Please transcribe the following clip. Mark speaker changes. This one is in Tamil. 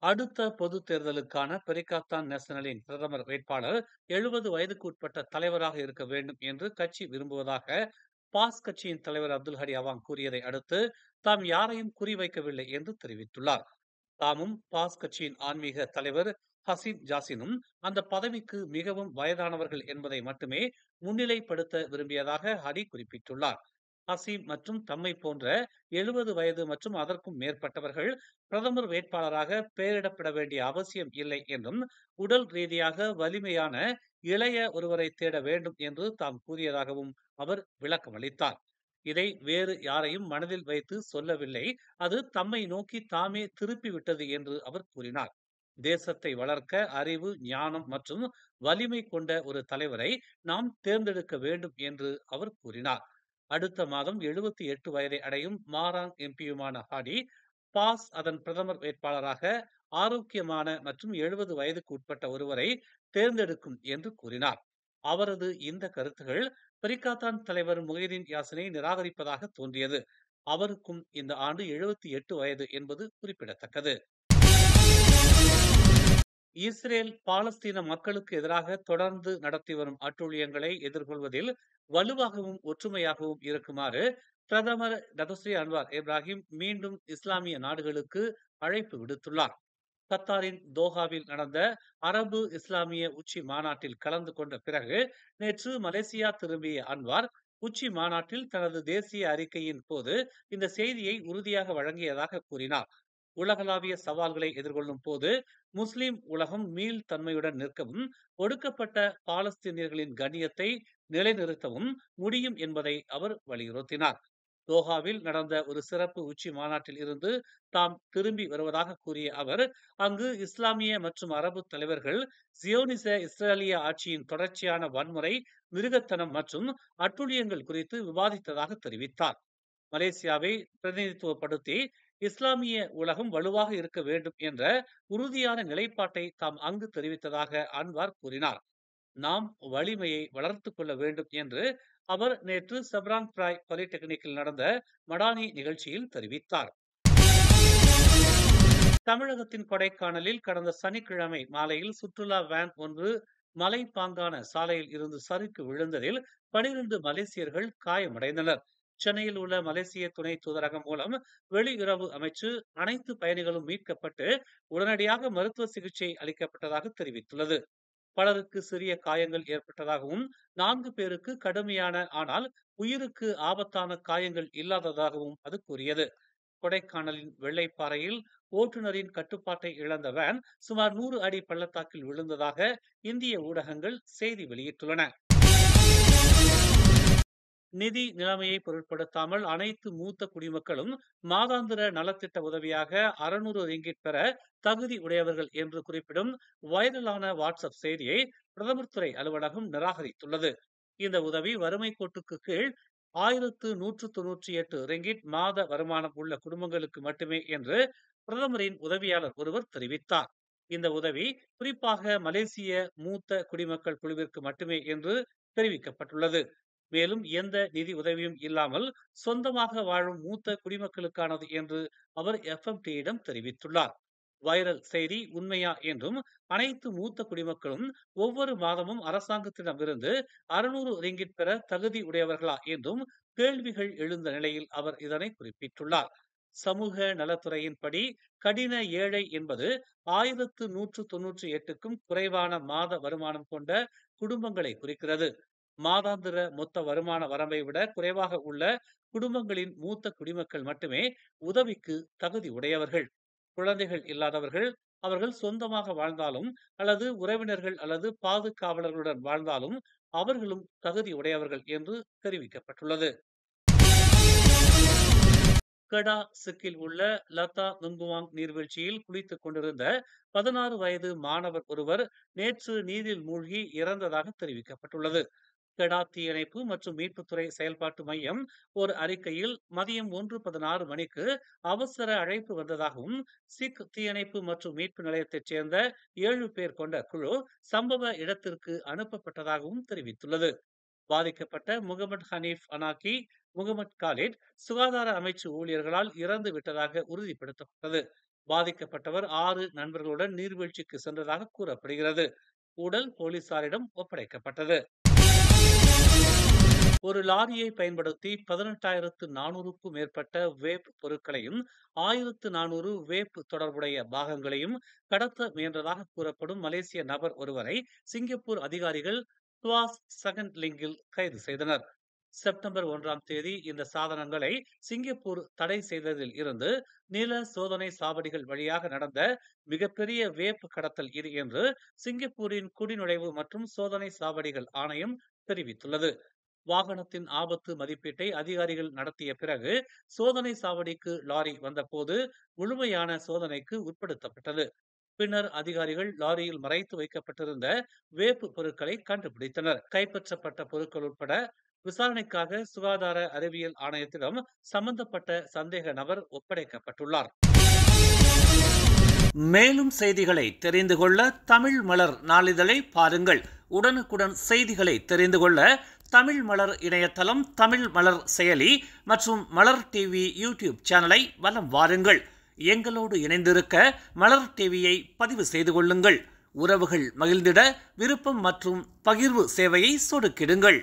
Speaker 1: அடுத்த பொதுத் தேர்தலுக்கான பெரிகாத்தான் நேஷனலின் பிரதமர் வேட்பாளர் 70 வயதுக்கு உட்பட்ட தலைவராக இருக்க வேண்டும் என்று கட்சி விரும்புவதாக பாஸ் கட்சியின் தலைவர் அப்துல் ஹடி அவாங் கூறியதை அடுத்து தாம் யாரையும் குறிவைக்கவில்லை என்று தெரிவித்துள்ளார். தாமும் பாஸ் கட்சியின் ஆன்மீக தலைவர் ஹசீன் ஜாசினும் அந்த பதவிக்கு மிகவும் வயதானவர்கள் என்பதை மட்டுமே முன்னிலைப்படுத்த விரும்பியதாக ஹடி குறிப்பிட்டுள்ளார். ஹசீம் மற்றும் தம்மை போன்ற 70 வயது மற்றும் அதற்கும் மேற்பட்டவர்கள் பிரதமர் வேட்பாளராக பெயரிடப்பட வேண்டிய அவசியம் இல்லை என்றும், உடல் ரீதியாக வலிமையான இளைய ஒருவரை தேட வேண்டும் என்று தாம் கூறியதாகவும் அவர் விளக்கமளித்தார். இதை வேறு யாரையும் மனதில் வைத்து சொல்லவில்லை. அது தம்மை நோக்கி தாமே திருப்பிவிட்டது என்று அவர் கூறினார். தேசத்தை வளர்க்க அறிவு, ஞானம் மற்றும் வலிமை கொண்ட ஒரு தலைவரை நாம் தேர்ந்தெடுக்க வேண்டும் என்று அவர் கூறினார். அடுத்த மாதம் 78 வயதை அடையும் மாராங் எம்பியுமான ஹாடி, பாஸ் அதன் பிரதமர் வேட்பாளராக ஆரோக்கியமான மற்றும் 70 வயதுக்கு உட்பட்ட ஒருவரை தேர்ந்தெடுக்கும் என்று கூறினார். அவரது இந்த கருத்துகள் பெரிகாத்தான் தலைவர் முகைதீன் யாசினை நிராகரிப்பதாக தோன்றியது. அவருக்கும் இந்த ஆண்டு 78 வயது என்பது குறிப்பிடத்தக்கது. இஸ்ரேல் பாலஸ்தீன மக்களுக்கு எதிராக தொடர்ந்து நடத்தி வரும் அட்டூழியங்களை எதிர்கொள்வதில் வலுவாகவும் ஒற்றுமையாகவும் இருக்குமாறு பிரதமர் டதஸ்ரீ அன்வார் இப்ராஹிம் மீண்டும் இஸ்லாமிய நாடுகளுக்கு அழைப்பு விடுத்துள்ளார். கத்தாரின் தோஹாவில் நடந்த அரபு இஸ்லாமிய உச்சி மாநாட்டில் கலந்து கொண்ட பிறகு நேற்று மலேசியா திரும்பிய அன்வார் உச்சி மாநாட்டில் தனது தேசிய அறிக்கையின் போது இந்த செய்தியை உறுதியாக வழங்கியதாக கூறினார். உலகளாவிய சவால்களை எதிர்கொள்ளும் போது முஸ்லிம் உலகம் மீள்தன்மையுடன் நிற்கவும், ஒடுக்கப்பட்ட பாலஸ்தீனியர்களின் கண்ணியத்தை நிலைநிறுத்தவும் முடியும் என்பதை அவர் வலியுறுத்தினார். தோஹாவில் நடந்த ஒரு சிறப்பு உச்சி மாநாட்டில் இருந்து தாம் திரும்பி வருவதாக கூறிய அவர், அங்கு இஸ்லாமிய மற்றும் அரபு தலைவர்கள் சியோனிச இஸ்ரேலிய ஆட்சியின் தொடர்ச்சியான வன்முறை, மிருகத்தனம் மற்றும் அட்டூழியங்கள் குறித்து விவாதித்ததாக தெரிவித்தார். மலேசியாவை பிரதிநிதித்துவப்படுத்தி இஸ்லாமிய உலகம் வலுவாக இருக்க வேண்டும் என்ற உறுதியான நிலைப்பாட்டை தாம் அங்கு தெரிவித்ததாக அன்வார் கூறினார். நாம் வலிமையை வளர்த்துக் கொள்ள வேண்டும் என்று அவர் நேற்று சப்ராங் பிராய் பாலிடெக்னிக்கில் நடந்த மடானி நிகழ்ச்சியில் தெரிவித்தார். தமிழகத்தின் கொடைக்கானலில் கடந்த சனிக்கிழமை மாலையில் சுற்றுலா வேன் ஒன்று மலைப்பாங்கான சாலையில் இருந்து சறுக்கு விழுந்ததில் 12 மலேசியர்கள் காயமடைந்தனர். சென்னையில் உள்ள மலேசிய துணை தூதரகம் மூலம் வெளியுறவு அமைச்சு அனைத்து பயணிகளும் மீட்கப்பட்டு உடனடியாக மருத்துவ சிகிச்சை அளிக்கப்பட்டதாக தெரிவித்துள்ளது. பலருக்கு சிறிய காயங்கள் ஏற்பட்டதாகவும் 4 பேருக்கு கடுமையான ஆனால் உயிருக்கு ஆபத்தான காயங்கள் இல்லாததாகவும் அது கூறியது. கொடைக்கானலின் வெள்ளைப்பாறையில் ஓட்டுநரின் கட்டுப்பாட்டை இழந்த வேன் சுமார் 100 அடி பள்ளத்தாக்கில் விழுந்ததாக இந்திய ஊடகங்கள் செய்தி வெளியிட்டுள்ளன. நிதி நிலைமையை பொருட்படுத்தாமல் அனைத்து மூத்த குடிமக்களும் மாதாந்திர நலத்திட்ட உதவியாக 600 ரிங்கிட் பெற தகுதி உடையவர்கள் என்று குறிப்பிடும் வைரலான வாட்ஸ்அப் செய்தியை பிரதமர் துறை அலுவலகம் நிராகரித்துள்ளது. இந்த உதவி வறுமை கோட்டுக்கு கீழ் 1198 ரிங்கிட் மாத வருமானம் உள்ள குடும்பங்களுக்கு மட்டுமே என்று பிரதமரின் உதவியாளர் ஒருவர் தெரிவித்தார். இந்த உதவி குறிப்பாக மலேசிய மூத்த குடிமக்கள் குழுவிற்கு மட்டுமே என்று தெரிவிக்கப்பட்டுள்ளது. மேலும் எந்த நிதி உதவியும் இல்லாமல் சொந்தமாக வாழும் மூத்த குடிமக்களுக்கானது என்று அவர் எஃப்எம்டியிடம் தெரிவித்துள்ளார். வைரல் செய்தி உண்மையா என்றும், அனைத்து மூத்த குடிமக்களும் ஒவ்வொரு மாதமும் அரசாங்கத்திடமிருந்து 600 ரிங்கிட் பெற தகுதி உடையவர்களா என்றும் கேள்விகள் எழுந்த நிலையில் அவர் இதனை குறிப்பிட்டுள்ளார். சமூக நலத்துறையின்படி கடின ஏழை என்பது 1198க்கும் குறைவான மாத வருமானம் கொண்ட குடும்பங்களை குறிக்கிறது. மாதாந்திர மொத்த வருமான வரம்பை விட குறைவாக உள்ள குடும்பங்களின் மூத்த குடிமக்கள் மட்டுமே உதவிக்கு தகுதி உடையவர்கள். குழந்தைகள் இல்லாதவர்கள், அவர்கள் சொந்தமாக வாழ்ந்தாலும் அல்லது உறவினர்கள் அல்லது பாதுகாவலர்களுடன் வாழ்ந்தாலும் அவர்களும் தகுதி உடையவர்கள் என்று தெரிவிக்கப்பட்டுள்ளது. கடா சிக்கில் உள்ள லதா நுங்குவாங் நீர்வீழ்ச்சியில் குளித்துக் கொண்டிருந்த 16 வயது மாணவர் ஒருவர் நேற்று நீரில் மூழ்கி இறந்ததாக தெரிவிக்கப்பட்டுள்ளது. கெடா தீயணைப்பு மற்றும் மீட்புத்துறை செயல்பாட்டு மையம் ஒரு அறிக்கையில் மதியம் 1:16 மணிக்கு அவசர அழைப்பு வந்ததாகவும், சிக் தீயணைப்பு மற்றும் மீட்பு நிலையத்தைச் சேர்ந்த 7 பேர் கொண்ட குழு சம்பவ இடத்திற்கு அனுப்பப்பட்டதாகவும் தெரிவித்துள்ளது. பாதிக்கப்பட்ட முகமது ஹனீப் அனாக்கி, முகமது காலிட் சுகாதார அமைச்சு ஊழியர்களால் இறந்து விட்டதாக உறுதிப்படுத்தப்பட்டது. பாதிக்கப்பட்டவர் 6 நண்பர்களுடன் நீர்வீழ்ச்சிக்கு சென்றதாக கூறப்படுகிறது. உடல் போலீசாரிடம் ஒப்படைக்கப்பட்டது. ஒரு லாரியை பயன்படுத்தி 18,400க்கும் மேற்பட்ட வேப் பொருட்களையும் 1,400 வேப் தொடர்புடைய பாகங்களையும் கடத்த முயன்றதாக கூறப்படும் மலேசிய நபர் ஒருவரை சிங்கப்பூர் அதிகாரிகள் துவாஸ் செகண்ட் லிங்கில் கைது செய்தனர். செப்டம்பர் 1ஆம் தேதி இந்த சாதனங்களை சிங்கப்பூர் தடை செய்ததில் இருந்து நில சோதனை சாவடிகள் வழியாக நடந்த மிகப்பெரிய வேப் கடத்தல் இது என்று சிங்கப்பூரின் குடிநுழைவு மற்றும் சோதனை சாவடிகள் ஆணையம் தெரிவித்துள்ளது. வாகனத்தின் ஆபத்து மதிப்பீட்டை அதிகாரிகள் நடத்திய பிறகு சோதனை சாவடிக்கு லாரி வந்தபோது முழுமையான சோதனைக்கு உட்படுத்தப்பட்டது. பின்னர் அதிகாரிகள் லாரியில் மறைத்து வைக்கப்பட்டிருந்த வேப்பு பொருட்களை கண்டுபிடித்தனர். கைப்பற்றப்பட்ட பொருட்கள் உட்பட விசாரணைக்காக சுகாதார அறிவியல் ஆணையத்திடம் சம்பந்தப்பட்ட சந்தேக நபர் ஒப்படைக்கப்பட்டுள்ளார். மேலும் செய்திகளை தெரிந்து கொள்ள தமிழ் மலர் நாளிதழை பாருங்கள். உடனுக்குடன் செய்திகளை தெரிந்து கொள்ள தமிழ் மலர் இணையதளம், தமிழ் மலர் செயலி மற்றும் மலர் டிவி யூடியூப் சேனலை வலம் வாருங்கள். எங்களோடு இணைந்திருக்க மலர் டிவியை பதிவு செய்து கொள்ளுங்கள். உறவுகள் மகிழ்ந்திட விருப்பம் மற்றும் பகிர்வு சேவையை சொடுக்கிடுங்கள்.